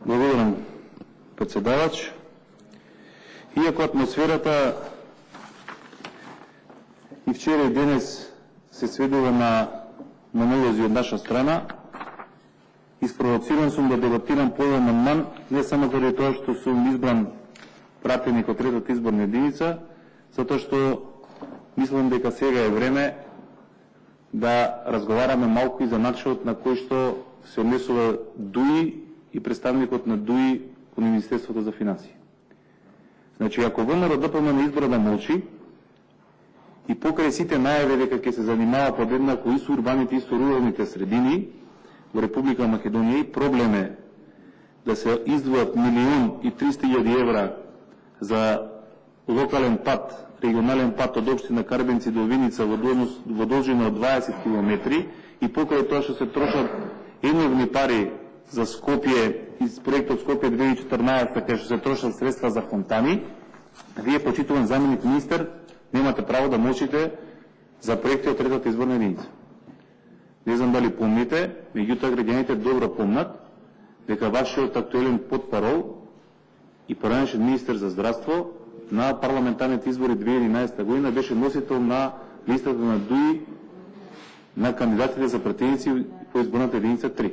Благодарам, председавач. Иако атмосферата и вчера и денес се сведува на монолози од наша страна, испровоциран сум да дебатирам по овој амандман, не само заради тоа што сум избран пратеник од третата изборна единица, затоа што мислам дека сега е време да разговараме малку и за начинот на кој што се однесува ДУИ и представникот на ДУИ кон Министерството за финансии. Значи, ако ВМРО ДПМН избра да молчи и покрај сите најави дека ќе се занимава подеднако и со урбаните и со руралните средини во Република Македонија, и проблем е да се издвојат 1.300.000 евра за локален пат, регионален пат од општина Карбенци до Виница во должина од 20 км, и покрај тоа што се трошат енормни пари за Скопје, из проектот Скопје 2014, кај што се трошат средства за фонтани, вие, почитуван заменик министер, немате право да молчите за проекти од третата изборна единица. Не знам дали помните, меѓутоа граѓаните добро помнат дека вашиот актуелен потпарол и поранешен министер за здравство на парламентарните избори 2011 година беше носител на листата на ДУИ на кандидатите за пратеници по изборната единица 3.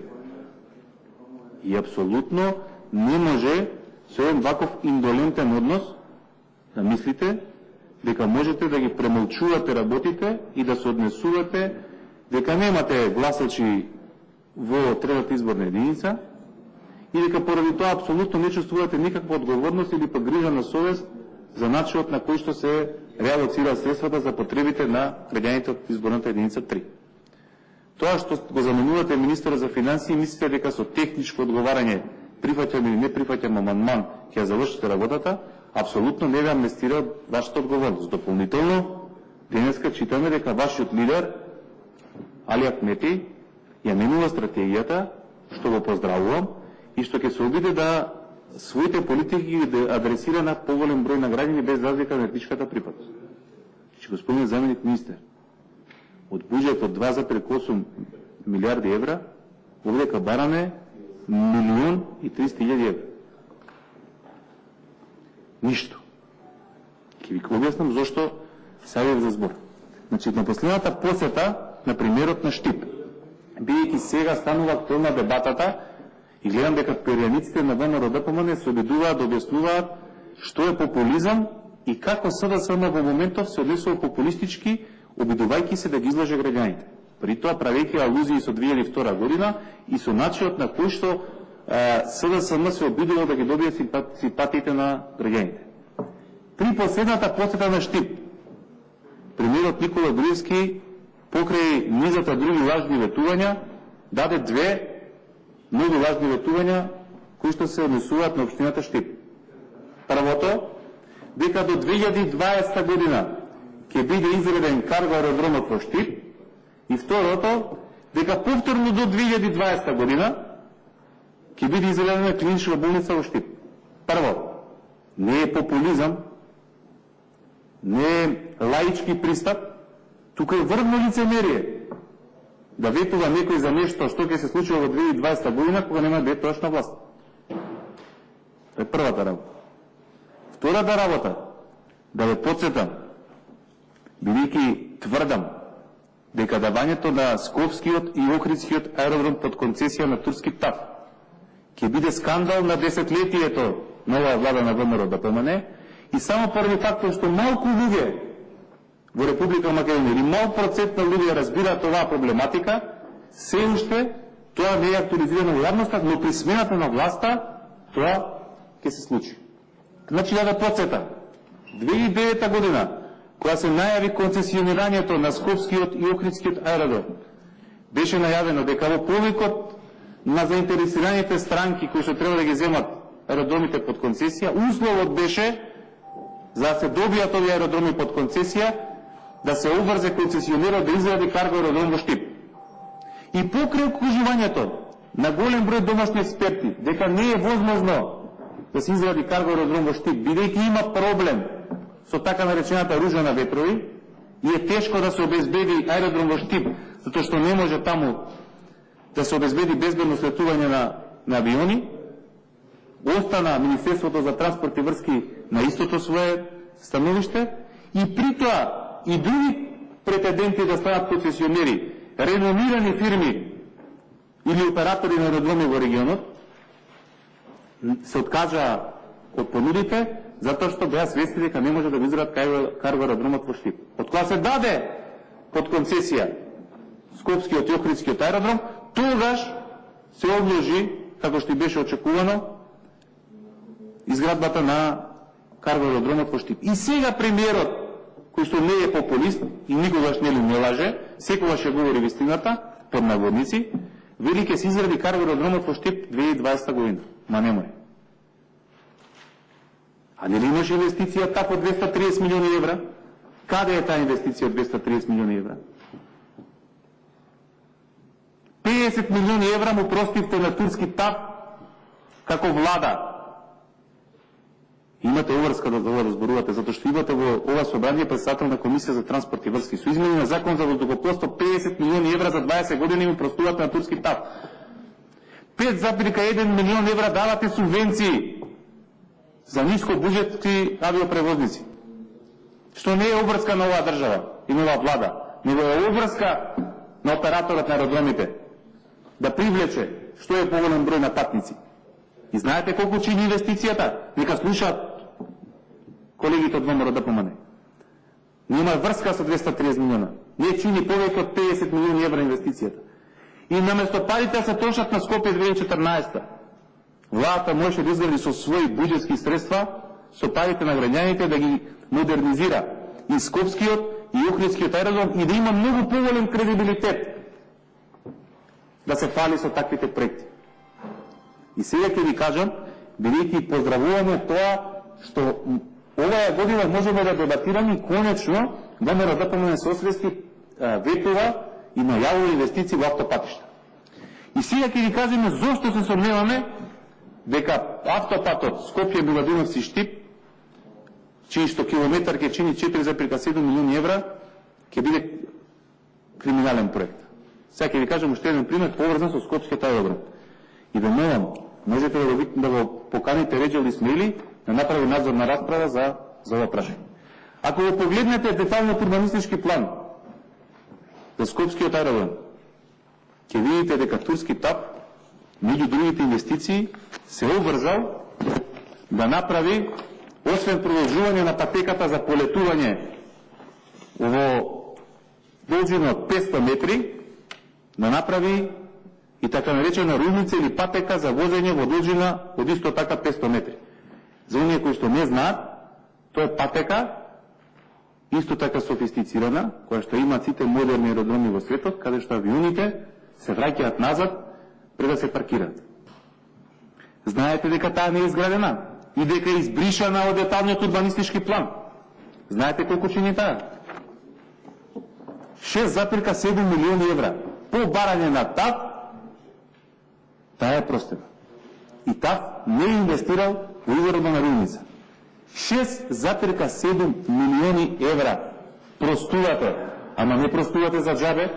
И апсолутно не може со еден ваков индолентен однос да мислите дека можете да ги премолчувате работите и да се однесувате дека немате гласачи во третата изборна единица и дека поради тоа апсолутно не чувствувате никаква одговорност или пак грижа на совест за начинот на кој што се реалоцираат средствата за потребите на граѓаните од изборната единица 3. Тоа што го заменувате министерот за финансии, мислите дека со техничко одговарање, прифаќам или не прифаќам амандман, ќе завршите работата, апсолутно не ве амнестира вашата одговорност. Дополнително, денеска читаме дека вашиот лидер, Али Ахмети, ја менува стратегијата, што го поздравувам, и што ќе се обиде да своите политики да адресира на поголем број на граѓани без разлика на етничката припадност. Господин заменик министер, од буџет од 2,8 милиарди евра, овдека бараме 1.300.000 евра. Ништо. Ќе ви објаснам зошто савев за збор. Значи, на последната посета на премиерот на Штип, бидејќи сега станува актуелна дебатата и гледам дека перијаниците на ВМРО ДПМН се обидуваат да објаснуваат што е популизам и како СДСМ во моментов се однесува популистички, обидувајќи се да ги излаже граѓаните. При тоа правејќи алузии со 2002 година и со начинот на кој што СДСМ се обидува да ги добие симпатиите на граѓаните. При последната посета на Штип, премиерот Никола Груевски покрај низата други важни ветувања даде две многу важни ветувања кои што се однесуваат на општината Штип. Првото, дека до 2020 година ќе биде изграден карго аеродромот во Штип, и второто, дека повторно до 2020 година ќе биде изградена клинична болница во Штип. Прво, не е популизам, не е лаички пристап, тука е врвно лицемерие да ветува некој за нешто што ќе се случи во 2020 година, кога нема да е тоаш на власт. Тоа е првата работа. Втората работа, да ве подсетам, бидејќи тврдам дека давањето на Скопскиот и Охридскиот аеродром под концесија на турски ТАФ ќе биде скандал на десетлетието на оваа влада на ВМРО ДПМН, и само поради фактот што малку луѓе во Република Македонија или мал процент на луѓе разбираат оваа проблематика, се уште тоа не е актуализирано во јавноста, но при смената на власта тоа ќе се случи. Значи, да подсетам, 2009 година, кога се најави концесионирањето на Скопскиот и Охридскиот аеродром, беше најавено дека во повикот на заинтересираните странки кои што треба да ги земат аеродромите под концесија, условот беше за да се добијат овие аеродроми под концесија, да се обврзе концесионерот да изгради карго аеродром во Штип. И покрај окружувањето на голем број домашни експерти дека не е возможно да се изгради карго аеродром во Штип, бидејќи има проблем со така наречената ружа на ветрови и е тешко да се обезбеди аеродром во Штип, затоа што не може таму да се обезбеди безбедно слетување на авиони, остана Министерството за транспорт и врски на истото свое становиште и при тоа и други претенденти да станат концесионери, реномирани фирми или оператори на аеродроми во регионот, се откажа од понудите, затоа што беа свесни дека не може да го изградат карго аеродромот во Штип. Од кога се даде под концесија Скопскиот и Охридскиот аеродром, тогаш се одложи, како што и беше очекувано, изградбата на карго аеродромот во Штип. И сега премиерот, кој што не е популист и никогаш не лаже, секогаш ќе говори вистината, под наводници, вели ќе се изгради карго аеродромот во Штип 2020 година. Ма немој. А нели имаше инвестиција тако 230 милиони евра? Каде е таа инвестиција од 230 милиони евра? 50 милиони евра му простивте на турски ТАВ како влада. Имате обврска да зборувате, затоа што имате во ова собрание председател на Комисија за транспорт и врски. Со измени на закон за воздухопловство 50 милиони евра за 20 години му простувате на турски ТАВ. 5,1 милион евра давате субвенции за ниско буџетски авиопревозници. Што не е обврска на оваа држава и на оваа влада, него е обврска на операторот на аеродромите да привлече што е поголем број на патници. И знаете колку чини инвестицијата? Нека слушаат колегите од ВМРО ДПМН. Нема врска со 230 милиона. Не чини повеќе од 50 милиони евра инвестицијата. И наместо парите се трошат на Скопје 2014. Владата може да изгради со своји буџетски средства, со парите на граѓаните да ги модернизира и Скопскиот и Охридскиот аеродром и да има многу поголем кредибилитет да се фали со таквите проекти. И сега ќе ви кажам, бидејќи поздравуваме тоа што оваа година можеме да дебатираме и конечно ВМРО ДПМН се освести ветува и најавува инвестиции во автопатишта. И сега ќе ви кажеме зошто се сомневаме дека автопатот Скопје Миладиновци Штип, чиј што километар ќе чини 4,7 милиони евра, ќе биде криминален проект. Сега ќе ви кажам уште еден пример поврзан со Скопскиот аеродром. И да молам, можете да го поканите Реџел Исмаили да направи надзорна расправа за ова прашање. Ако го погледнете деталниот урбанистички план за Скопскиот аеродром, ќе видите дека турски ТАВ, меѓу другите инвестиции, се обврзал да направи, освен продолжување на патеката за полетување во должина од 500 метри, да направи и така наречена рудница или патека за возење во должина од исто така 500 метри. За оние кои што не знаат, тоа е патека исто така софистицирана, која што има сите модерни аеродроми во светот, каде што авионите се враќаат назад пред да се паркираат. Знаете дека таа не е изградена и дека е избришана од деталниот урбанистички план. Знаете колку чини таа? 6,7 милиони евра. По барање на ТАВ, таа е простена. И ТАВ не е инвестирал во изградба на рудница. 6,7 милиони евра простувате, ама не простувате за джабе.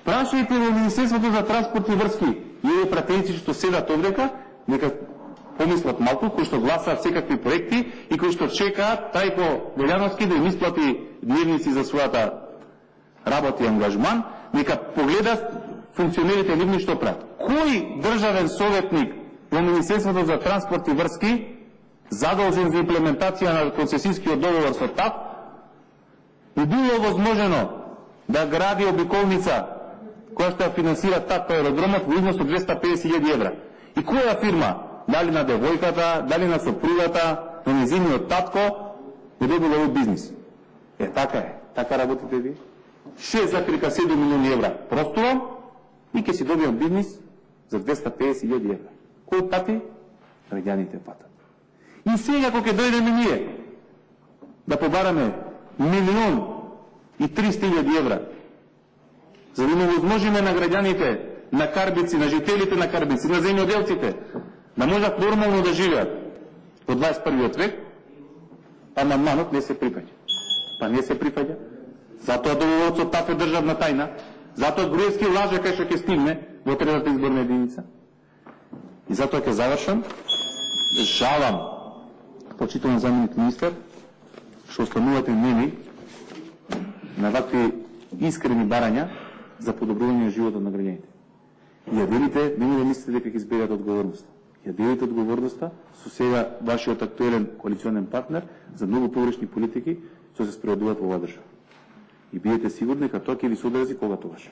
Прашајте во Министерството за транспорт и врски и овие пратеници што седат овдека, нека помислат малку, кои што гласаат секакви проекти и кои што чекаат Трајко Велјановски да им исплати дневници за својата работа и ангажман, нека погледат функционерите нивни што прават. Кој државен советник во Министерството за транспорт и врски задолжен за имплементација на концесискиот договор со ТАВ и било возможено да гради обиколница која што ја финансира ТАВ аеродромот во износ од 250.000 евра? И која фирма, дали на девојката, дали на сопругата, на незиниот татко, е добила овој бизнис? Така е. Така работите ви. 6,7 милиони евра простувам и ќе си добиам бизнис за 250.000 евра. Кој пати? Граѓаните патат. И сега кога ќе дојдеме ние да побараме 1.300.000 евра, за да му возможиме на граѓаните на Карбици, на жителите на Карбици, на земјоделците, да можат нормално да живеат во 21. век, амандманот не се прифаќа. Па не се прифаќа. Затоа договорот со ТАВ е државна тајна, затоа Груевски лаже кај што ќе стигне, во третата изборна единица. И затоа ќе завршам. Жалам, почитуван заменик министар, што останувате неми на вакви искрени барања за подобрување на животот на граѓаните. Ја делите, нема да мислите дека ќе изберете одговорноста. Ја делите одговорноста со сега вашиот актуелен коалиционен партнер за многу погрешни политики што се спроведуваат во оваа држава. И бидете сигурни дека тоа ќе ви се одрази кога тогаш.